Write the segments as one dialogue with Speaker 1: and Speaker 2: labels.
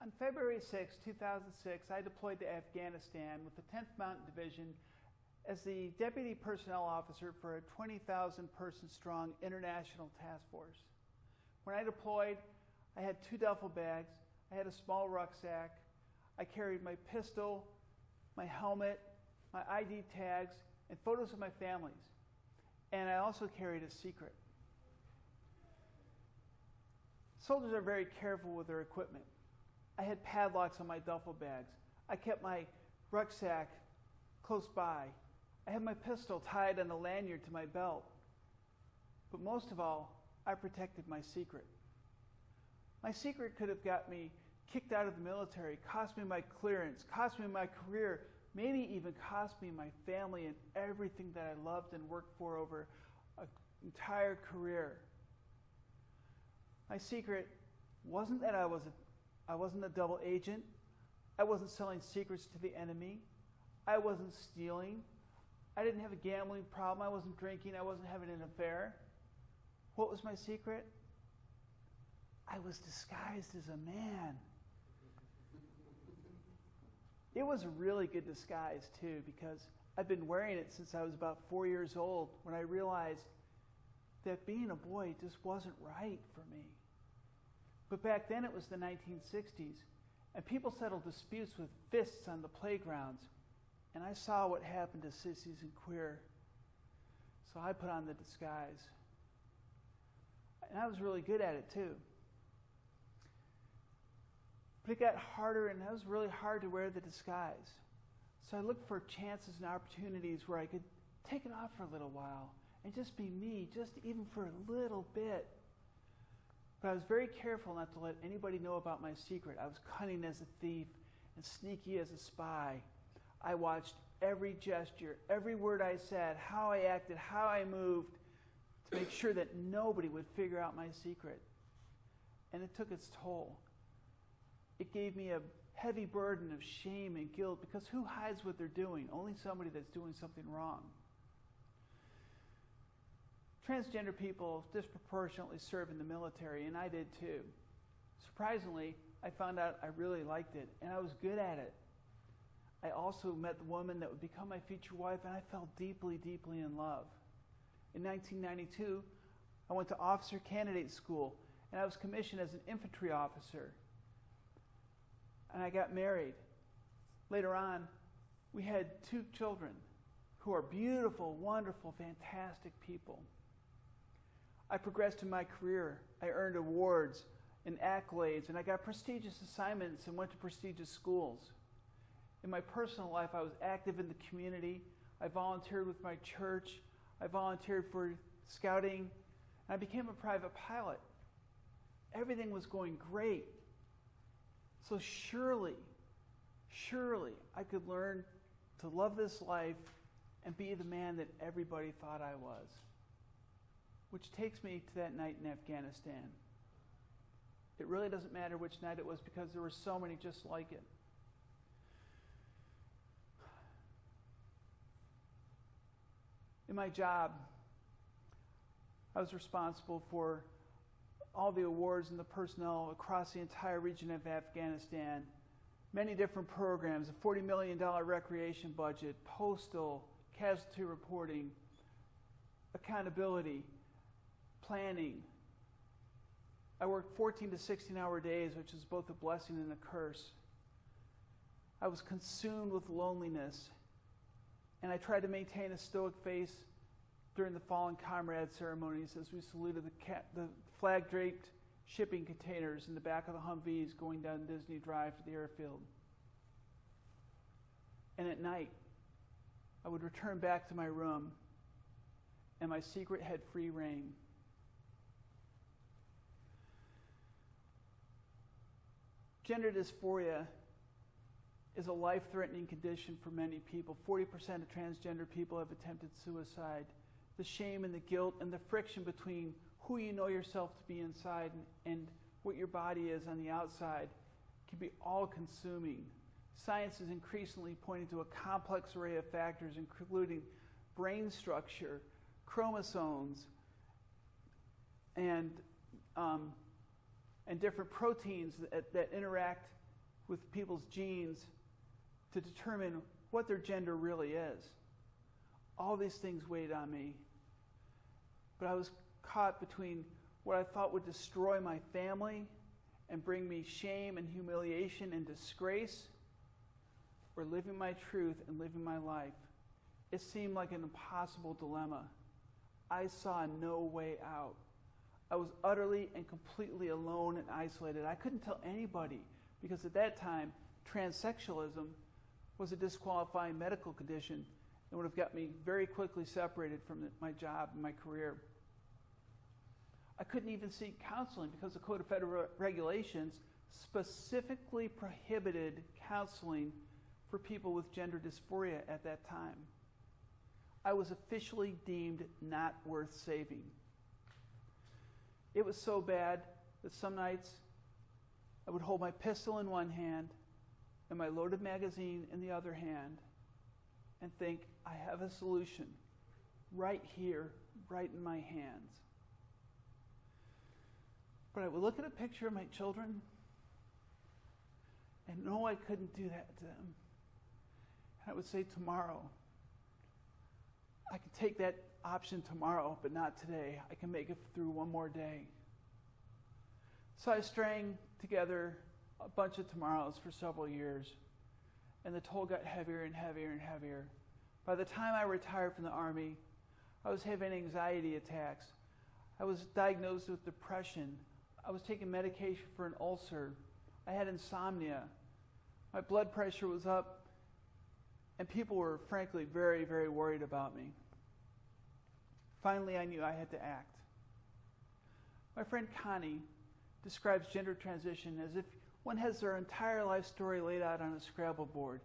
Speaker 1: On February 6, 2006, I deployed to Afghanistan with the 10th Mountain Division as the Deputy Personnel Officer for a 20,000 person strong international task force. When I deployed, I had 2 duffel bags, I had a small rucksack, I carried my pistol, my helmet, my ID tags, and photos of my families. And I also carried a secret. Soldiers are very careful with their equipment. I had padlocks on my duffel bags. I kept my rucksack close by. I had my pistol tied on a lanyard to my belt. But most of all, I protected my secret. My secret could have got me kicked out of the military, cost me my clearance, cost me my career, maybe even cost me my family and everything that I loved and worked for over an entire career. My secret wasn't that I wasn't a double agent. I wasn't selling secrets to the enemy. I wasn't stealing. I didn't have a gambling problem. I wasn't drinking. I wasn't having an affair. What was my secret? I was disguised as a man. It was a really good disguise too, because I've been wearing it since I was about 4 years old, when I realized that being a boy just wasn't right for me. But back then it was the 1960s, and people settled disputes with fists on the playgrounds, and I saw what happened to sissies and queer. So I put on the disguise. And I was really good at it too. But it got harder, and it was really hard to wear the disguise. So I looked for chances and opportunities where I could take it off for a little while and just be me, just even for a little bit. But I was very careful not to let anybody know about my secret. I was cunning as a thief and sneaky as a spy. I watched every gesture, every word I said, how I acted, how I moved, to make sure that nobody would figure out my secret. And it took its toll. It gave me a heavy burden of shame and guilt, because who hides what they're doing? Only somebody that's doing something wrong. Transgender people disproportionately serve in the military, and I did too. Surprisingly, I found out I really liked it, and I was good at it. I also met the woman that would become my future wife, and I fell deeply, deeply in love. In 1992, I went to officer candidate school, and I was commissioned as an infantry officer. And I got married. Later on, we had 2 children who are beautiful, wonderful, fantastic people. I progressed in my career. I earned awards and accolades, and I got prestigious assignments and went to prestigious schools. In my personal life, I was active in the community. I volunteered with my church. I volunteered for scouting. And I became a private pilot. Everything was going great. So surely, I could learn to love this life and be the man that everybody thought I was. Which takes me to that night in Afghanistan. It really doesn't matter which night it was, because there were so many just like it. In my job, I was responsible for all the awards and the personnel across the entire region of Afghanistan. Many different programs, a $40 million recreation budget, postal, casualty reporting, accountability, planning. I worked 14 to 16-hour days, which is both a blessing and a curse. I was consumed with loneliness, and I tried to maintain a stoic face during the fallen comrade ceremonies as we saluted the flag-draped shipping containers in the back of the Humvees going down Disney Drive to the airfield. And at night, I would return back to my room, and my secret had free reign. Gender dysphoria is a life-threatening condition for many people. 40% of transgender people have attempted suicide. The shame and the guilt and the friction between who you know yourself to be inside and what your body is on the outside can be all-consuming. Science is increasingly pointing to a complex array of factors, including brain structure, chromosomes, and different proteins that interact with people's genes to determine what their gender really is. All these things weighed on me. But I was caught between what I thought would destroy my family and bring me shame and humiliation and disgrace, or living my truth and living my life. It seemed like an impossible dilemma. I saw no way out. I was utterly and completely alone and isolated. I couldn't tell anybody because at that time, transsexualism was a disqualifying medical condition and would have got me very quickly separated from my job and my career. I couldn't even seek counseling because the Code of Federal Regulations specifically prohibited counseling for people with gender dysphoria at that time. I was officially deemed not worth saving. It was so bad that some nights I would hold my pistol in one hand and my loaded magazine in the other hand and think, I have a solution right here, right in my hands. But I would look at a picture of my children and know I couldn't do that to them. And I would say, tomorrow, I can take that option tomorrow, but not today. I can make it through one more day. So I strang together a bunch of tomorrows for several years, and the toll got heavier and heavier and heavier. By the time I retired from the Army, I was having anxiety attacks. I was diagnosed with depression. I was taking medication for an ulcer. I had insomnia. My blood pressure was up, and people were frankly very, very worried about me. Finally, I knew I had to act. My friend Connie describes gender transition as if one has their entire life story laid out on a Scrabble board.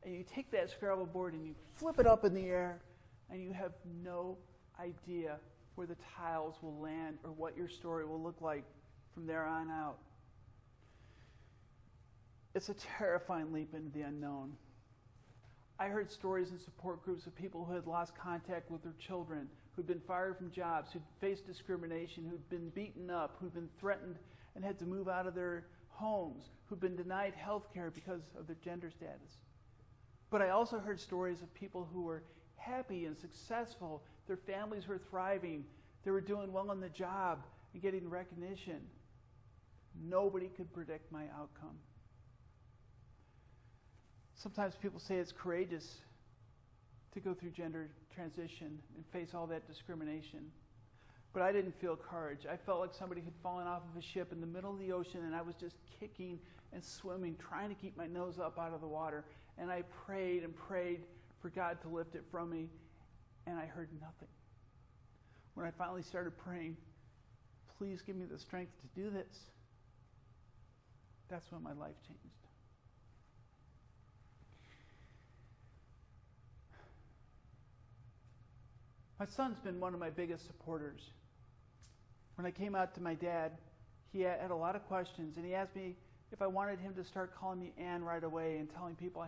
Speaker 1: And you take that Scrabble board and you flip it up in the air, and you have no idea where the tiles will land or what your story will look like from there on out. It's a terrifying leap into the unknown. I heard stories in support groups of people who had lost contact with their children, who'd been fired from jobs, who'd faced discrimination, who'd been beaten up, who'd been threatened and had to move out of their homes, who'd been denied health care because of their gender status. But I also heard stories of people who were happy and successful. Their families were thriving. They were doing well on the job and getting recognition. Nobody could predict my outcome. Sometimes people say it's courageous to go through gender transition and face all that discrimination. But I didn't feel courage. I felt like somebody had fallen off of a ship in the middle of the ocean, and I was just kicking and swimming, trying to keep my nose up out of the water. And I prayed and prayed for God to lift it from me, and I heard nothing. When I finally started praying, please give me the strength to do this, that's when my life changed. My son's been one of my biggest supporters. When I came out to my dad, he had a lot of questions, and he asked me if I wanted him to start calling me Ann right away and telling people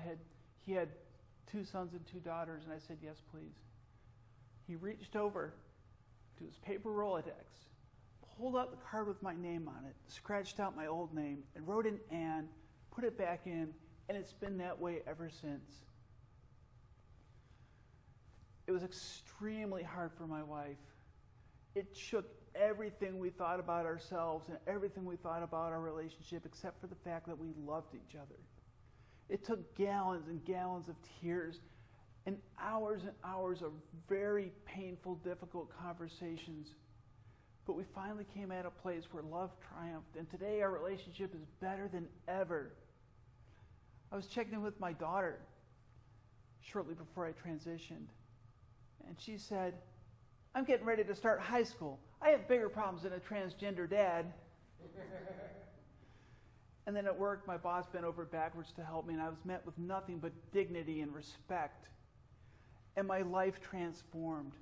Speaker 1: he had 2 sons and 2 daughters, and I said, yes, please. He reached over to his paper Rolodex, pulled out the card with my name on it, scratched out my old name, and wrote in Ann, put it back in, and it's been that way ever since. It was extremely hard for my wife. It shook everything we thought about ourselves and everything we thought about our relationship, except for the fact that we loved each other. It took gallons and gallons of tears and hours of very painful, difficult conversations. But we finally came at a place where love triumphed, and today our relationship is better than ever. I was checking in with my daughter shortly before I transitioned. And she said, I'm getting ready to start high school. I have bigger problems than a transgender dad. And then at work, my boss bent over backwards to help me, and I was met with nothing but dignity and respect. And my life transformed.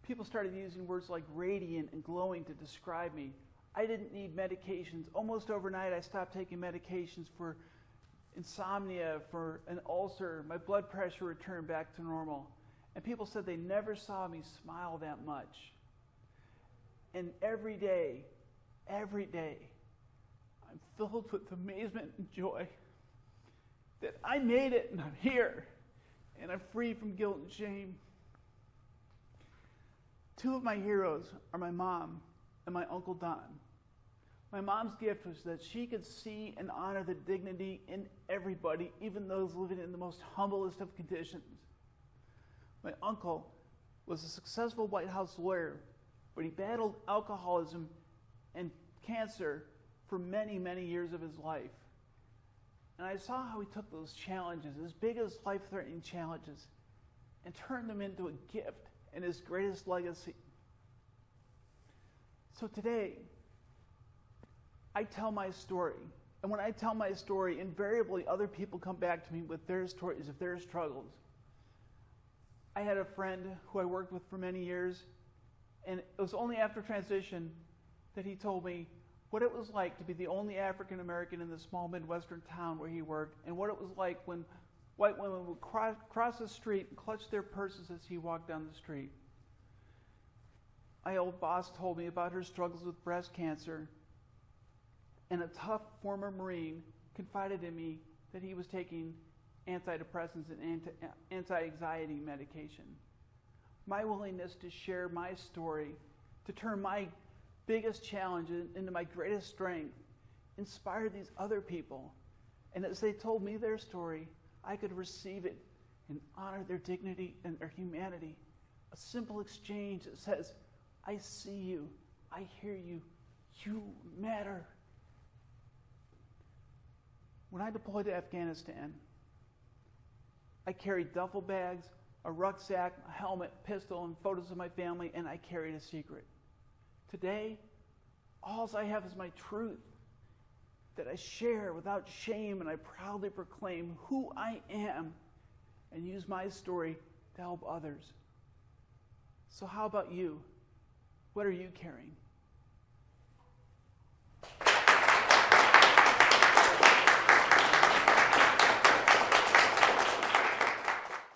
Speaker 1: People started using words like radiant and glowing to describe me. I didn't need medications. Almost overnight, I stopped taking medications for insomnia, for an ulcer. My blood pressure returned back to normal. And people said they never saw me smile that much. And every day, I'm I'm filled with amazement and joy that I made it and I'm here and I'm free from guilt and shame. Two of my heroes are my mom and my Uncle Don. My mom's gift was that she could see and honor the dignity in everybody, even those living in the most humblest of conditions. My uncle was a successful White House lawyer, but he battled alcoholism and cancer for many, many years of his life. And I saw how he took those challenges, as big as life-threatening challenges, and turned them into a gift and his greatest legacy. So today, I tell my story. And when I tell my story, invariably other people come back to me with their stories of their struggles. I had a friend who I worked with for many years, and it was only after transition that he told me what it was like to be the only African American in the small Midwestern town where he worked, and what it was like when white women would cross the street and clutch their purses as he walked down the street. My old boss told me about her struggles with breast cancer, and a tough former Marine confided in me that he was taking antidepressants and anti-anxiety medication. My willingness to share my story, to turn my biggest challenge into my greatest strength, inspired these other people. And as they told me their story, I could receive it and honor their dignity and their humanity. A simple exchange that says, I see you, I hear you, you matter. When I deployed to Afghanistan, I carried duffel bags, a rucksack, a helmet, pistol, and photos of my family, and I carried a secret. Today, all I have is my truth that I share without shame, and I proudly proclaim who I am and use my story to help others. So how about you? What are you carrying?